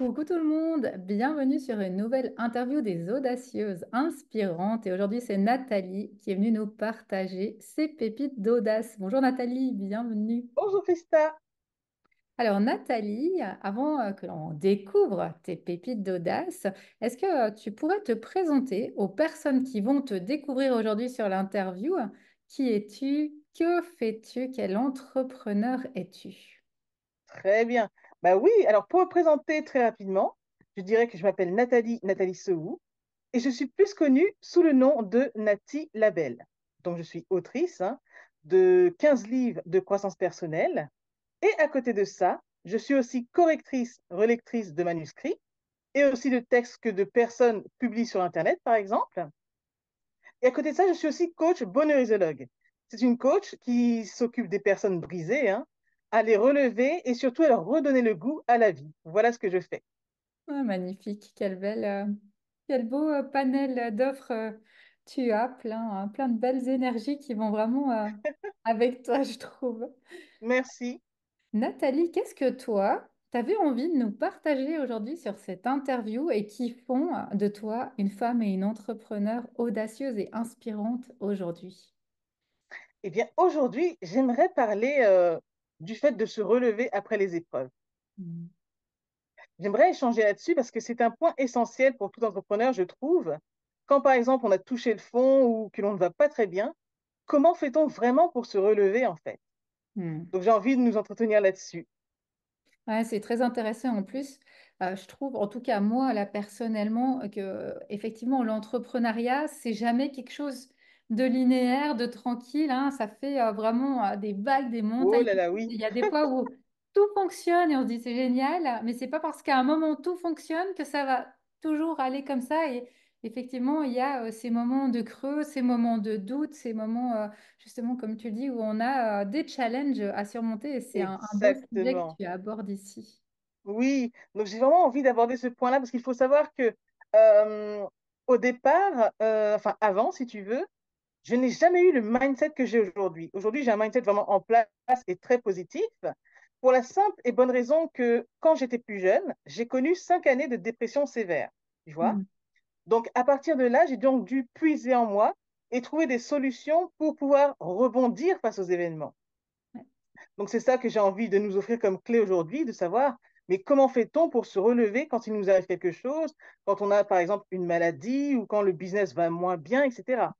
Coucou tout le monde, bienvenue sur une nouvelle interview des audacieuses inspirantes. Et aujourd'hui, c'est Nathalie qui est venue nous partager ses pépites d'audace. Bonjour Nathalie, bienvenue. Bonjour Christa. Alors Nathalie, avant que l'on découvre tes pépites d'audace, est-ce que tu pourrais te présenter aux personnes qui vont te découvrir aujourd'hui sur l'interview? Qui es-tu? Que fais-tu? Quel entrepreneur es-tu? Très bien. Bah oui, alors pour me présenter très rapidement, je dirais que je m'appelle Nathalie Sehou et je suis plus connue sous le nom de Nati Label. Donc je suis autrice de 15 livres de croissance personnelle et à côté de ça, je suis aussi correctrice, relectrice de manuscrits et aussi de textes que de personnes publient sur Internet par exemple. Et à côté de ça, je suis aussi coach bonheurisologue. C'est une coach qui s'occupe des personnes brisées, à les relever et surtout à leur redonner le goût à la vie. Voilà ce que je fais. Ah, magnifique, quel beau panel d'offres tu as, plein de belles énergies qui vont vraiment avec toi, je trouve. Merci. Nathalie, qu'est-ce que toi, tu avais envie de nous partager aujourd'hui sur cette interview et qui font de toi une femme et une entrepreneure audacieuse et inspirante aujourd'hui? Eh bien, aujourd'hui, j'aimerais parler du fait de se relever après les épreuves. Mm. J'aimerais échanger là-dessus parce que c'est un point essentiel pour tout entrepreneur, je trouve. Quand, par exemple, on a touché le fond ou que l'on ne va pas très bien, comment fait-on vraiment pour se relever, en fait? Mm. Donc, j'ai envie de nous entretenir là-dessus. Ouais, c'est très intéressant en plus. Je trouve, en tout cas moi, là personnellement, que effectivement l'entrepreneuriat, c'est jamais quelque chose de linéaire, de tranquille, hein. Ça fait vraiment des vagues, des Oh montagnes. là là, oui, Il y a des fois où tout fonctionne et on se dit c'est génial, mais c'est pas parce qu'à un moment tout fonctionne que ça va toujours aller comme ça. Et effectivement, il y a ces moments de creux, ces moments de doute, ces moments justement, comme tu dis, où on a des challenges à surmonter et c'est un beau sujet que exactement. tu abordes ici. Oui, donc j'ai vraiment envie d'aborder ce point-là parce qu'il faut savoir que euh, au départ, enfin avant, si tu veux, je n'ai jamais eu le mindset que j'ai aujourd'hui. Aujourd'hui, j'ai un mindset vraiment en place et très positif pour la simple et bonne raison que quand j'étais plus jeune, j'ai connu 5 années de dépression sévère, tu vois. Mm. Donc à partir de là, j'ai donc dû puiser en moi et trouver des solutions pour pouvoir rebondir face aux événements. Ouais. Donc, c'est ça que j'ai envie de nous offrir comme clé aujourd'hui, de savoir, mais comment fait-on pour se relever quand il nous arrive quelque chose, quand on a, par exemple, une maladie ou quand le business va moins bien, etc.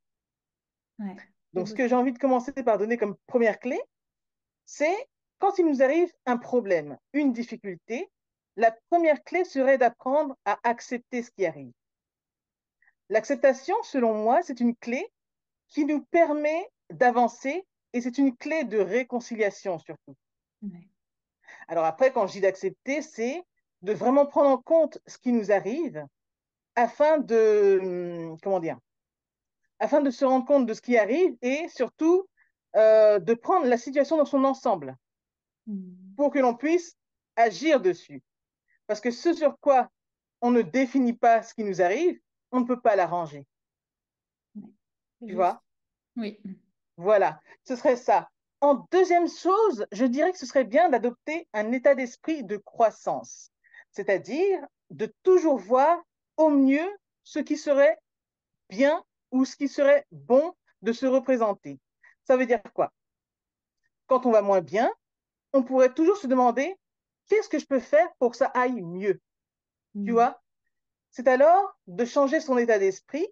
Ouais. Beau, Donc, ce beau que j'ai sujet. envie de commencer par donner comme première clé, c'est quand il nous arrive un problème, une difficulté, la première clé serait d'apprendre à accepter ce qui arrive. L'acceptation, selon moi, c'est une clé qui nous permet d'avancer et c'est une clé de réconciliation surtout. Ouais. Alors après, quand je dis d'accepter, c'est de vraiment prendre en compte ce qui nous arrive afin comment dire, afin de se rendre compte de ce qui arrive et surtout de prendre la situation dans son ensemble Mm. pour que l'on puisse agir dessus. Parce que ce sur quoi on ne définit pas ce qui nous arrive, on ne peut pas l'arranger. Ouais. C'est Tu juste. vois? Oui. Voilà, ce serait ça. En deuxième chose, je dirais que ce serait bien d'adopter un état d'esprit de croissance, c'est-à-dire de toujours voir au mieux ce qui serait bien ou ce qui serait bon de se représenter. Ça veut dire quoi? Quand on va moins bien, on pourrait toujours se demander qu'est-ce que je peux faire pour que ça aille mieux? Tu Mm. vois? C'est alors de changer son état d'esprit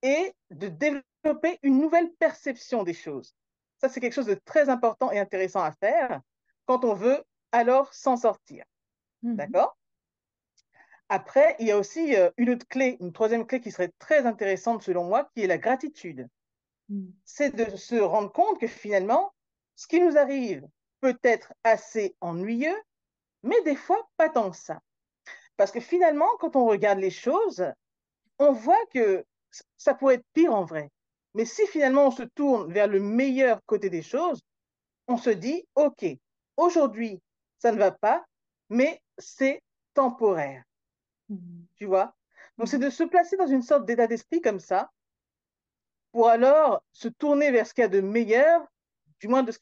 et de développer une nouvelle perception des choses. Ça, c'est quelque chose de très important et intéressant à faire quand on veut alors s'en sortir. Mhm. D'accord? Après, il y a aussi une autre clé, une troisième clé qui serait très intéressante selon moi, qui est la gratitude. Mm. C'est de se rendre compte que finalement, ce qui nous arrive peut être assez ennuyeux, mais des fois pas tant que ça. Parce que finalement, quand on regarde les choses, on voit que ça pourrait être pire en vrai. Mais si finalement on se tourne vers le meilleur côté des choses, on se dit, OK, aujourd'hui, ça ne va pas, mais c'est temporaire, Mm. tu vois. Donc c'est Mhm. de se placer dans une sorte d'état d'esprit comme ça, pour alors se tourner vers ce qu'il y a de meilleur, du moins de ce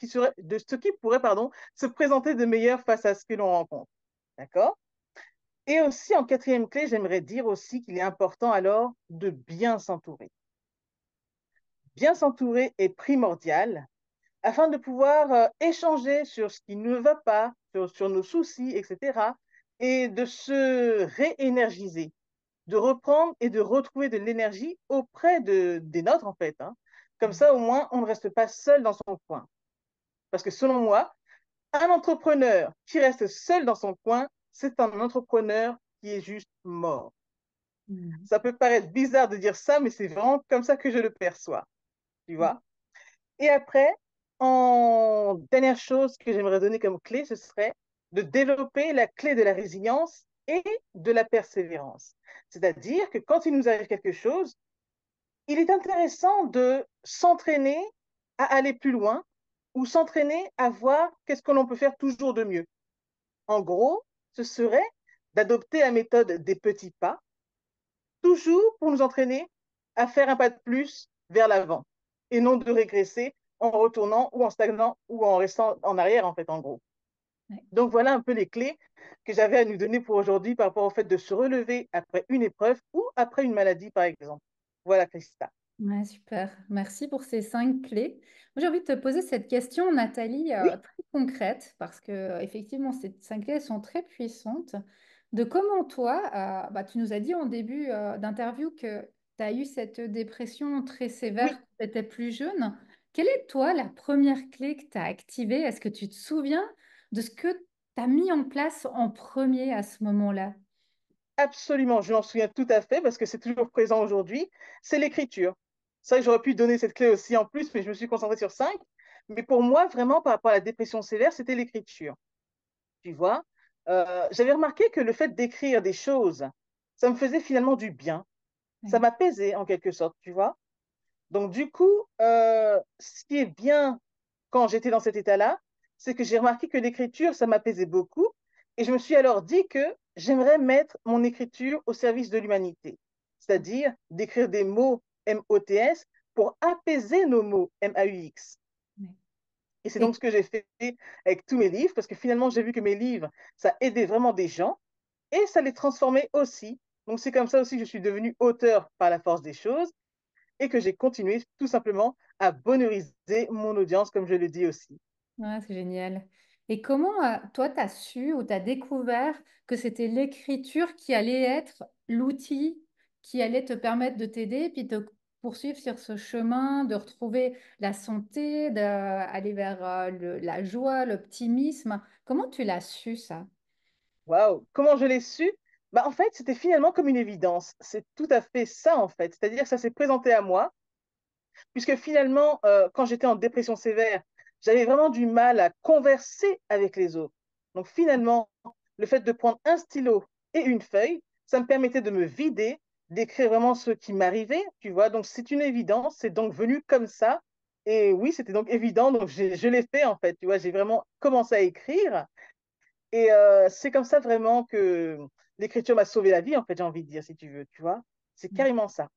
qui pourrait, pardon, se présenter de meilleur face à ce que l'on rencontre. D'accord? Et aussi, en quatrième clé, j'aimerais dire aussi qu'il est important alors de bien s'entourer. Bien s'entourer est primordial afin de pouvoir échanger sur ce qui ne va pas, sur nos soucis, etc. Et de se réénergiser, de reprendre et de retrouver de l'énergie auprès des nôtres, en fait, hein. Comme ça, au moins, on ne reste pas seul dans son coin. Parce que selon moi, un entrepreneur qui reste seul dans son coin, c'est un entrepreneur qui est juste mort. Mhm. Ça peut paraître bizarre de dire ça, mais c'est vraiment comme ça que je le perçois, tu vois. Et après, en dernière chose que j'aimerais donner comme clé, ce serait de développer la clé de la résilience et de la persévérance. C'est-à-dire que quand il nous arrive quelque chose, il est intéressant de s'entraîner à aller plus loin ou s'entraîner à voir qu'est-ce que l'on peut faire toujours de mieux. En gros, ce serait d'adopter la méthode des petits pas, toujours pour nous entraîner à faire un pas de plus vers l'avant et non de régresser en retournant ou en stagnant ou en restant en arrière, en fait, en gros. Ouais. Donc, voilà un peu les clés que j'avais à nous donner pour aujourd'hui par rapport au fait de se relever après une épreuve ou après une maladie, par exemple. Voilà, Christa. Ouais, super. Merci pour ces 5 clés. Moi, j'ai envie de te poser cette question, Nathalie, Oui, très concrète, parce que effectivement, ces 5 clés elles sont très puissantes. De comment toi, tu nous as dit en début d'interview que tu as eu cette dépression très sévère oui, quand tu étais plus jeune. Quelle est, toi, la première clé que tu as activée? Est-ce que tu te souviens de ce que tu as mis en place en premier à ce moment-là? absolument. Je m'en souviens tout à fait parce que c'est toujours présent aujourd'hui. C'est l'écriture. Ça, j'aurais pu donner cette clé aussi en plus, mais je me suis concentrée sur cinq. Mais pour moi, vraiment, par rapport à la dépression sévère, c'était l'écriture. Tu vois. J'avais remarqué que le fait d'écrire des choses, ça me faisait finalement du bien. Ça Oui, m'apaisait en quelque sorte, tu vois. Donc du coup, ce qui est bien quand j'étais dans cet état-là, c'est que j'ai remarqué que l'écriture, ça m'apaisait beaucoup. Et je me suis alors dit que j'aimerais mettre mon écriture au service de l'humanité. C'est-à-dire d'écrire des mots M-O-T-S pour apaiser nos mots M-A-U-X. oui. Et c'est Et donc ce que j'ai fait avec tous mes livres, parce que finalement, j'ai vu que mes livres, ça aidait vraiment des gens et ça les transformait aussi. Donc c'est comme ça aussi que je suis devenue auteur par la force des choses et que j'ai continué tout simplement à bonheuriser mon audience, comme je le dis aussi. ouais, c'est génial. Et comment, toi, tu as su ou tu as découvert que c'était l'écriture qui allait être l'outil qui allait te permettre de t'aider, puis de poursuivre sur ce chemin, de retrouver la santé, d'aller vers la joie, l'optimisme. Comment tu l'as su, ça? Waouh, comment je l'ai su? Bah, en fait, c'était finalement comme une évidence. C'est tout à fait ça, en fait. C'est-à-dire que ça s'est présenté à moi, puisque finalement, quand j'étais en dépression sévère, j'avais vraiment du mal à converser avec les autres. Donc finalement, le fait de prendre un stylo et une feuille, ça me permettait de me vider, d'écrire vraiment ce qui m'arrivait, tu vois. Donc c'est une évidence, c'est donc venu comme ça. Et oui, c'était donc évident, donc je l'ai fait en fait, tu vois. J'ai vraiment commencé à écrire. Et c'est comme ça vraiment que l'écriture m'a sauvé la vie, en fait, j'ai envie de dire, si tu veux, tu vois. C'est carrément ça.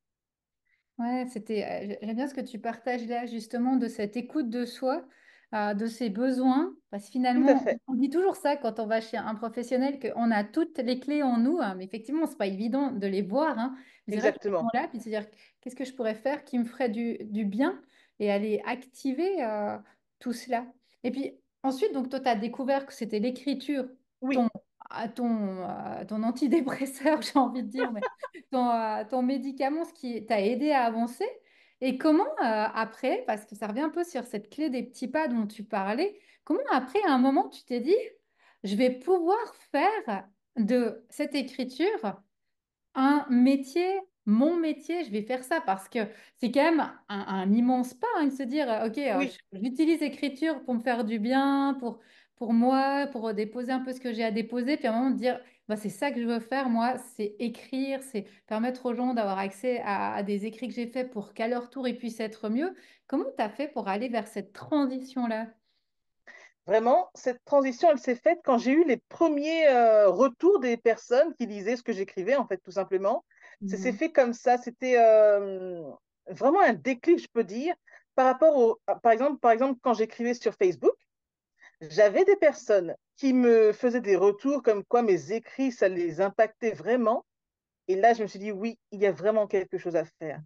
Ouais, j'aime bien ce que tu partages là, justement, de cette écoute de soi, de ses besoins. Parce que Tout à finalement, fait. on dit toujours ça quand on va chez un professionnel, qu'on a toutes les clés en nous, hein, mais effectivement, c'est pas évident de les voir, hein. Mais c'est vrai qu'elles sont Exactement. là, puis de se dire, qu'est-ce que je pourrais faire qui me ferait du bien et aller activer tout cela. Et puis ensuite, donc toi, tu as découvert que c'était l'écriture, Oui, ton, ton antidépresseur, j'ai envie de dire, ton médicament, ce qui t'a aidé à avancer. Et comment après, parce que ça revient un peu sur cette clé des petits pas dont tu parlais, comment après, à un moment, tu t'es dit, je vais pouvoir faire de cette écriture un métier, mon métier, je vais faire ça parce que c'est quand même un immense pas hein, de se dire, OK, oui. j'utilise l'écriture pour me faire du bien, pour moi, pour déposer un peu ce que j'ai à déposer, puis à un moment de dire, bah, c'est ça que je veux faire, moi, c'est écrire, c'est permettre aux gens d'avoir accès à des écrits que j'ai faits pour qu'à leur tour, ils puissent être mieux. Comment tu as fait pour aller vers cette transition-là? Vraiment, cette transition, elle s'est faite quand j'ai eu les premiers retours des personnes qui lisaient ce que j'écrivais, en fait, tout simplement. Ça s'est Mhm. fait comme ça. C'était vraiment un déclic, je peux dire, par rapport par exemple, quand j'écrivais sur Facebook, j'avais des personnes qui me faisaient des retours comme quoi mes écrits, ça les impactait vraiment. Et là, je me suis dit, oui, il y a vraiment quelque chose à faire.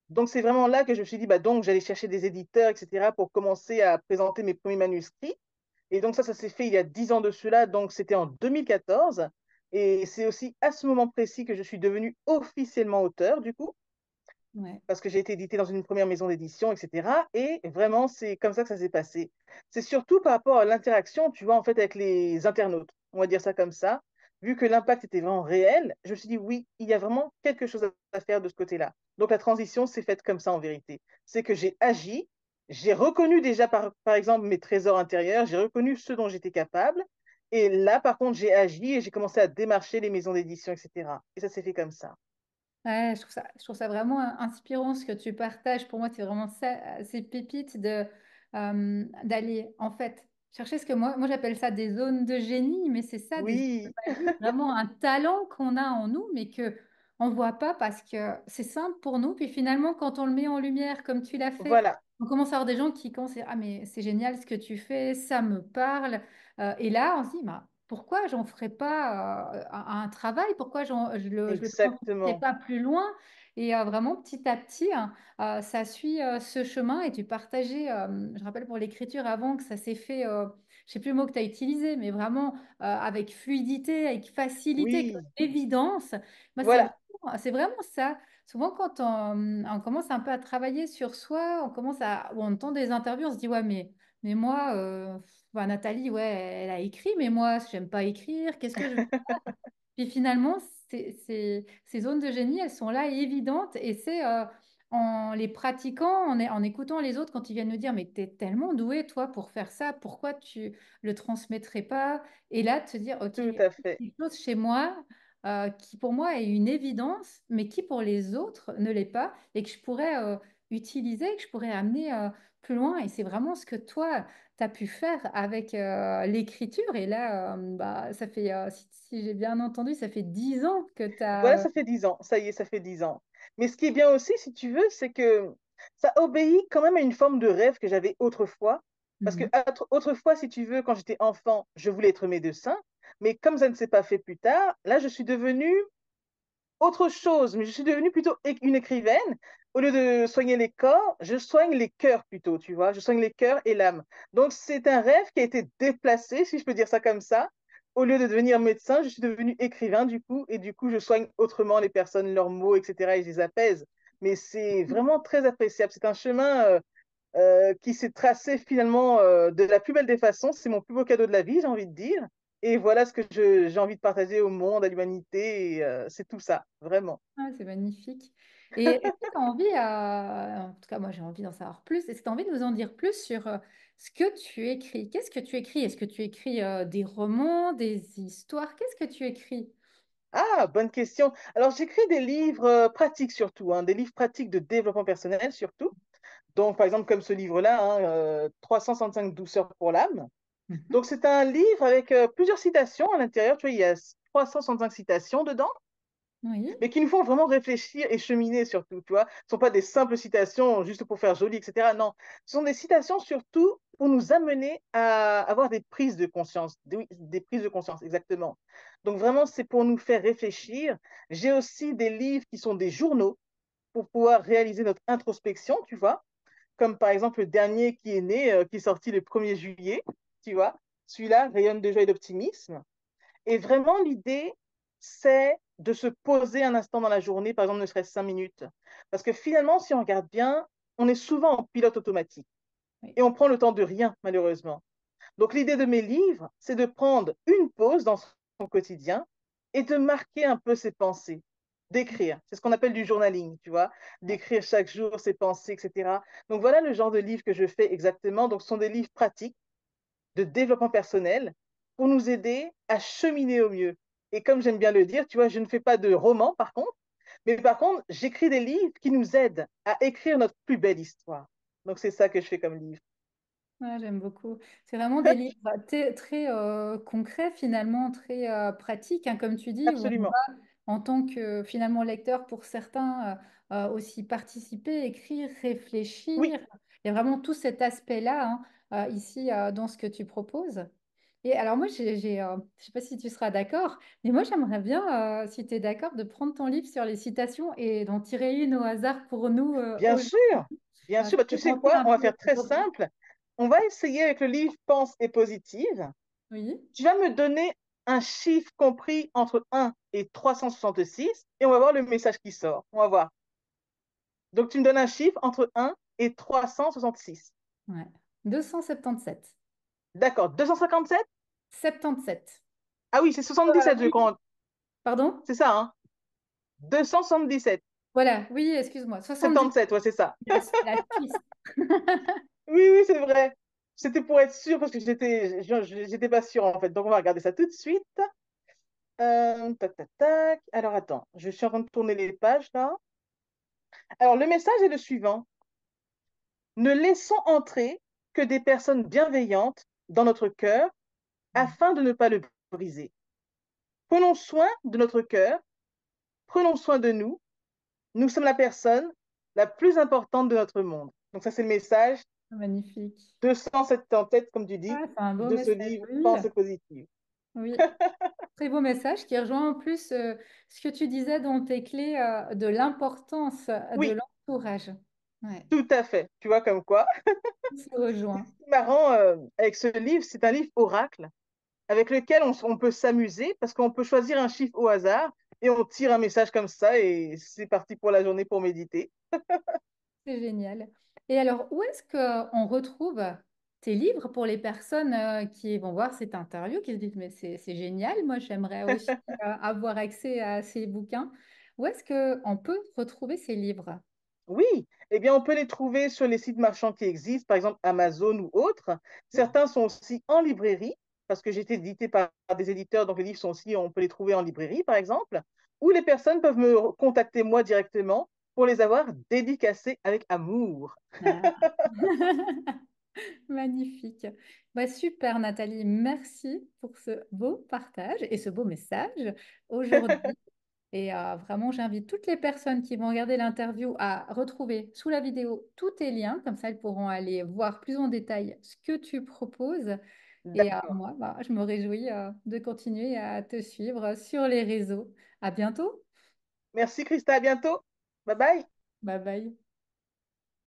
Donc, c'est vraiment là que je me suis dit, bah, donc, j'allais chercher des éditeurs, etc., pour commencer à présenter mes premiers manuscrits. Et donc, ça s'est fait il y a 10 ans de cela, donc c'était en 2014. Et c'est aussi à ce moment précis que je suis devenue officiellement auteur, du coup, Ouais. parce que j'ai été édité dans une première maison d'édition, etc. Et vraiment, c'est comme ça que ça s'est passé. C'est surtout par rapport à l'interaction, tu vois, en fait, avec les internautes. On va dire ça comme ça. Vu que l'impact était vraiment réel, je me suis dit, oui, il y a vraiment quelque chose à faire de ce côté-là. Donc, la transition s'est faite comme ça, en vérité. C'est que j'ai agi, j'ai reconnu déjà, par exemple, mes trésors intérieurs, j'ai reconnu ce dont j'étais capable. Et là, par contre, j'ai agi et j'ai commencé à démarcher les maisons d'édition, etc. Et ça s'est fait comme ça. Ouais, je trouve ça vraiment inspirant ce que tu partages. Pour moi, c'est vraiment ça, ces pépites d'aller, en fait, chercher ce que moi j'appelle ça des zones de génie, mais c'est ça, des zones de Oui, magie, vraiment un talent qu'on a en nous, mais que on voit pas parce que c'est simple pour nous. Puis finalement, quand on le met en lumière, comme tu l'as fait, voilà, on commence à avoir des gens qui commencent à dire, ah, mais c'est génial ce que tu fais, ça me parle. Et là, on se dit, bah, pourquoi j'en ferais pas un travail? Pourquoi je le transmettrais exactement. pas plus loin? Et vraiment, petit à petit, hein, ça suit ce chemin. Et tu partageais, je rappelle pour l'écriture avant que ça s'est fait, je sais plus le mot que tu as utilisé, mais vraiment avec fluidité, avec facilité, avec Oui, évidence. Moi, voilà, c'est vraiment ça. Souvent, quand on commence un peu à travailler sur soi, ou on entend des interviews, on se dit, ouais, mais moi, bah, Nathalie, ouais, elle a écrit, mais moi, j'aime pas écrire. Qu'est-ce que je vais faire? Puis finalement, ces zones de génie, elles sont là évidentes et c'est en les pratiquant, en écoutant les autres quand ils viennent nous dire, mais tu es tellement doué, toi, pour faire ça, pourquoi tu le transmettrais pas? Et là, de se dire, OK, tout il y a à fait. quelque chose chez moi qui pour moi est une évidence, mais qui pour les autres ne l'est pas et que je pourrais utiliser, que je pourrais amener plus loin. Et c'est vraiment ce que toi, tu as pu faire avec l'écriture. Et là, bah, ça fait, si j'ai bien entendu, ça fait 10 ans que tu Voilà, as... ça fait 10 ans. Ça y est, ça fait 10 ans. Mais ce qui est bien aussi, si tu veux, c'est que ça obéit quand même à une forme de rêve que j'avais autrefois. Parce que Mhm. autrefois, si tu veux, quand j'étais enfant, je voulais être médecin. Mais comme ça ne s'est pas fait plus tard, là, je suis devenue autre chose. Mais je suis devenue plutôt une écrivaine. Au lieu de soigner les corps, je soigne les cœurs plutôt, tu vois. Je soigne les cœurs et l'âme. Donc, c'est un rêve qui a été déplacé, si je peux dire ça comme ça. Au lieu de devenir médecin, je suis devenue écrivain, du coup, et du coup, je soigne autrement les personnes, leurs mots, etc., et je les apaise. Mais c'est vraiment très appréciable. C'est un chemin qui s'est tracé finalement de la plus belle des façons. C'est mon plus beau cadeau de la vie, j'ai envie de dire. Et voilà ce que j'ai envie de partager au monde, à l'humanité. Et, c'est tout ça, vraiment. Ah, c'est magnifique. Et est-ce que tu as envie, en tout cas moi j'ai envie d'en savoir plus, est-ce que tu as envie de nous en dire plus sur ce que tu écris? Qu'est-ce que tu écris? Est-ce que tu écris des romans, des histoires? Qu'est-ce que tu écris? Ah, bonne question. Alors, j'écris des livres pratiques surtout, hein, des livres pratiques de développement personnel surtout. Donc, par exemple, comme ce livre-là, hein, 365 douceurs pour l'âme. Mhm. Donc, c'est un livre avec plusieurs citations à l'intérieur. Tu vois, il y a 365 citations dedans, Oui. mais qui nous font vraiment réfléchir et cheminer surtout, tu vois. Ce ne sont pas des simples citations juste pour faire joli, etc. Non, ce sont des citations surtout pour nous amener à avoir des prises de conscience, oui, des prises de conscience, exactement. Donc vraiment, c'est pour nous faire réfléchir. J'ai aussi des livres qui sont des journaux pour pouvoir réaliser notre introspection, tu vois, comme par exemple le dernier qui est né, qui est sorti le 1er juillet, tu vois. Celui-là rayonne de joie et d'optimisme. Et vraiment, l'idée, c'est de se poser un instant dans la journée, par exemple, ne serait-ce 5 minutes. Parce que finalement, si on regarde bien, on est souvent en pilote automatique Oui. et on prend le temps de rien, malheureusement. Donc, l'idée de mes livres, c'est de prendre une pause dans son quotidien et de marquer un peu ses pensées, d'écrire. C'est ce qu'on appelle du journaling, tu vois, Ouais. d'écrire chaque jour ses pensées, etc. Donc, voilà le genre de livre que je fais exactement. Donc, ce sont des livres pratiques de développement personnel pour nous aider à cheminer au mieux. Et comme j'aime bien le dire, tu vois, je ne fais pas de roman par contre, mais par contre, j'écris des livres qui nous aident à écrire notre plus belle histoire. Donc c'est ça que je fais comme livre. Ouais, j'aime beaucoup. C'est vraiment des livres très concrets finalement, très pratiques, hein, comme tu dis, où on Absolument. va en tant que finalement lecteur pour certains aussi participer, écrire, Oui, réfléchir. Il y a vraiment tout cet aspect-là hein, ici dans ce que tu proposes. Et alors moi, je sais pas si tu seras d'accord, mais moi j'aimerais bien, si tu es d'accord, de prendre ton livre sur les citations et d'en tirer une au hasard pour nous Bien aujourd'hui. sûr, bien sûr. Bah, tu Pour sais tenter quoi? un On va peu faire très aujourd'hui. simple. On va essayer avec le livre Pense et positive. Oui, Tu vas me donner un chiffre compris entre 1 et 366 et on va voir le message qui sort. On va voir. Donc, tu me donnes un chiffre entre 1 et 366. ouais. 277. D'accord. 257. 77. Ah oui, c'est 77, je Oui. crois. Pardon? C'est ça, hein? 277. Voilà, oui, excuse-moi. 70. 77, ouais, c'est ça. La twist. Oui, oui, c'est vrai. C'était pour être sûr parce que j'étais pas sûre en fait. Donc, on va regarder ça tout de suite. Tac, tac, tac. Alors, attends. Je suis en train de tourner les pages là. Alors, le message est le suivant. Ne laissons entrer que des personnes bienveillantes dans notre cœur afin de ne pas le briser. Prenons soin de notre cœur, prenons soin de nous. Nous sommes la personne la plus importante de notre monde. Donc ça, c'est le message Magnifique. 277, comme tu dis, Ah, c'est un beau de ce message, livre oui. Pensée positive. Oui, très beau message qui rejoint en plus ce que tu disais dans tes clés de l'importance de Oui, l'entourage. Ouais, tout à fait. Tu vois comme quoi. on se rejoint. Ce qui est marrant avec ce livre, c'est un livre oracle avec lequel on peut s'amuser parce qu'on peut choisir un chiffre au hasard et on tire un message comme ça et c'est parti pour la journée pour méditer. C'est génial. Et alors, où est-ce qu'on retrouve tes livres pour les personnes qui vont voir cette interview, qui se disent, mais c'est génial, moi j'aimerais aussi avoir accès à ces bouquins. Où est-ce qu'on peut retrouver ces livres? Oui, eh bien, on peut les trouver sur les sites marchands qui existent, par exemple Amazon ou autres. Certains sont aussi en librairie, parce que j'ai été édité par des éditeurs, donc les livres sont aussi, on peut les trouver en librairie, par exemple, ou les personnes peuvent me contacter moi directement pour les avoir dédicacés avec amour. Ah. Magnifique. Bah, super, Nathalie. Merci pour ce beau partage et ce beau message aujourd'hui. Et vraiment, j'invite toutes les personnes qui vont regarder l'interview à retrouver sous la vidéo tous tes liens. Comme ça, elles pourront aller voir plus en détail ce que tu proposes. Et D'accord. moi, bah, je me réjouis de continuer à te suivre sur les réseaux. À bientôt. Merci Christa, à bientôt. Bye bye. Bye bye.